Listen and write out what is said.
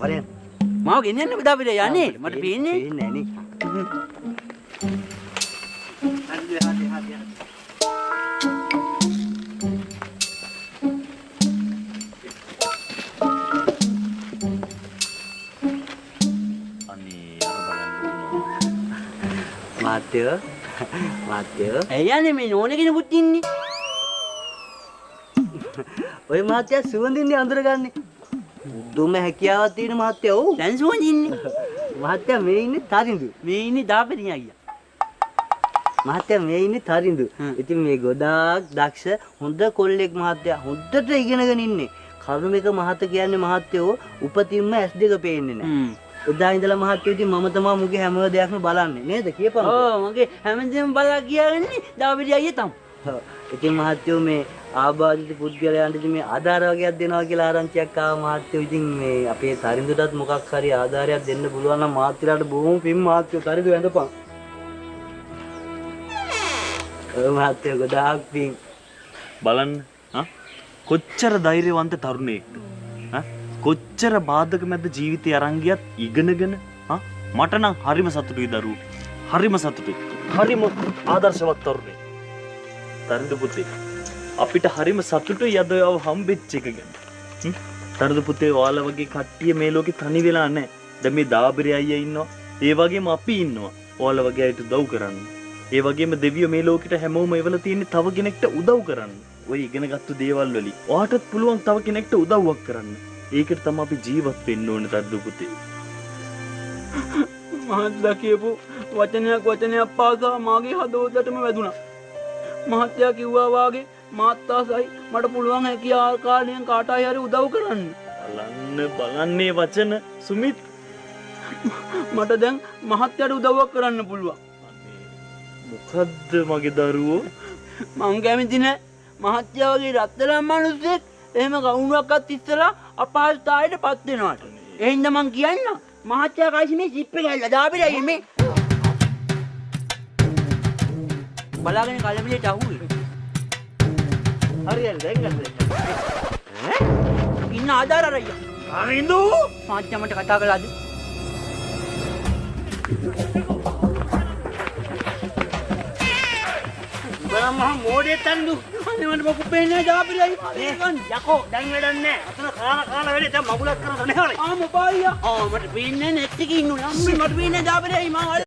වරෙන්. මාව ගෙනියන්න බදා අපිට යන්නේ. මට පේන්නේ. පේන්නේ නේ. හරි. මාත්‍යෝ ඇයි යන්නේ මේ නෝන කෙනෙකුත් ඉන්නේ. ඔය මාත්‍යා සුවඳින්නේ අඳුරගන්නේ. දුම හැකියාවක් තියෙන මාත්‍යා. ඔව්. දැන් සුවඳින්නේ. මාත්‍යා මේ ඉන්නේ තරිඳු. මේ ඉන්නේ දාපෙණිය අයියා. මාත්‍යා මේ ඉන්නේ තරිඳු. ඉතින් මේ ගොඩාක් දක්ෂ හොඳ කොල්ලෙක් මාත්‍යා. හොඳට ඉගෙනගෙන ඉන්නේ. කරුණේක මහත කියන්නේ මහත්යෝ උපතින්ම S2 පේන්නේ නැහැ. එදා ඉඳලා මහත්යෝ ඉතින් මම තමයි මුගේ හැම දෙයක්ම බලන්නේ නේද කියපන්. ඔව් මගේ හැමදේම බලා කියාගන්නේ දාපෙණිය අයියා තමයි. ඔව්. ඉතින් මහත්යෝ මේ ආබාධිත පුද්ගලයන්ට ඉතින් මේ ආධාර වගේක් දෙනවා කියලා ආරංචියක් ආව මහත්යෝ. ඉතින් මේ අපේ තරිඳුටත් මොකක් හරි ආධාරයක් දෙන්න පුළුවන් නම් මහත්යලාට බොහොම පින් මහත්යෝ තරිඳු වැඳපන්. ඔව් මහත්යෝ ගොඩාක් පින්. බලන්න කොච්චර ධෛර්යවන්ත තරුණයෙක්ද. කොච්චර බාධක මැද ජීවිතය අරන් ගියත් ඉගෙනගෙන මට නම් හරිම සතුටුයි දරුවෝ. හරිම සතුටුයි. හරිම ආදර්ශවත් තරුණයෙක්. තරිඳු පුතේ අපිට හරිම සතුටුයි අද ඔයව හම්බෙච්ච එක ගැන. තරිඳු පුතේ ඔයාලා වගේ කට්ටිය මේ ලෝකේ තනි වෙලා නැහැ. දැන් මේ දාබිරි අයියා ඉන්නවා. ඒ වගේම අපි ඉන්නවා. ඔයාලා වගේ අයට උදව් කරන්න. ඒ වගේම දෙවියෝ මේ ලෝකෙට හැමෝම එවලා තියෙන්නේ තව කෙනෙක්ට උදව් කරන්න. ඔය ඉගෙනගත්තු දේවල් වලින් ඔයාටත් පුළුවන් තව කෙනෙක්ට උදව්වක් කරන්න. ඒකට තමයි අපි ජීවත් වෙන්න ඕනේ තරිඳු පුතේ. මහත්ලා කියපු වචනයක් පාසා මාගේ හදවතටම වැදුනා. මහත්තයා කිව්වා වාගේ මාත්තාසයි මට පුළුවන් හැකි ආකාරයෙන් කාටයි හරි උදව් කරන්න. බලන්නේ වචන සුමිත් මට දැන් මහත්තයාට උදව්වක් කරන්න පුළුවන්. මොකද්ද මගේ දරුවෝ? මං කැමති නෑ මහත්තයා වගේ රත්තරන් මිනිස්සෙක් එහෙම කවුරුවක්වත් ඉස්සලා අපහසුතාවයට පත් වෙනවට. ඒ හින්දා මං කියන්න මහත්තයා කායිසි මේ සිප් එක ඇල්ල දාපිරයි මේ. බලාගෙන කලබලෙට අහුවේ. හරියට දැන් ගන්න. ඉන්න ආදාර අරయ్యා. තරිඳු මහත්තයා මට කතා කළාද? බලන්න මහා මොඩේ තන්දු. අනේ මට මොකක් පේන්නේ දාපිරයි. යකෝ දැන් වැඩක් නැහැ. අතන කාලා වැඩේ දැන් මගුලක් කරන තැන හරි. මොපායියා. මට පේන්නේ නැත් එකේ ඉන්නුනේ. අම්මේ මට පේන්නේ දාපිරයි මම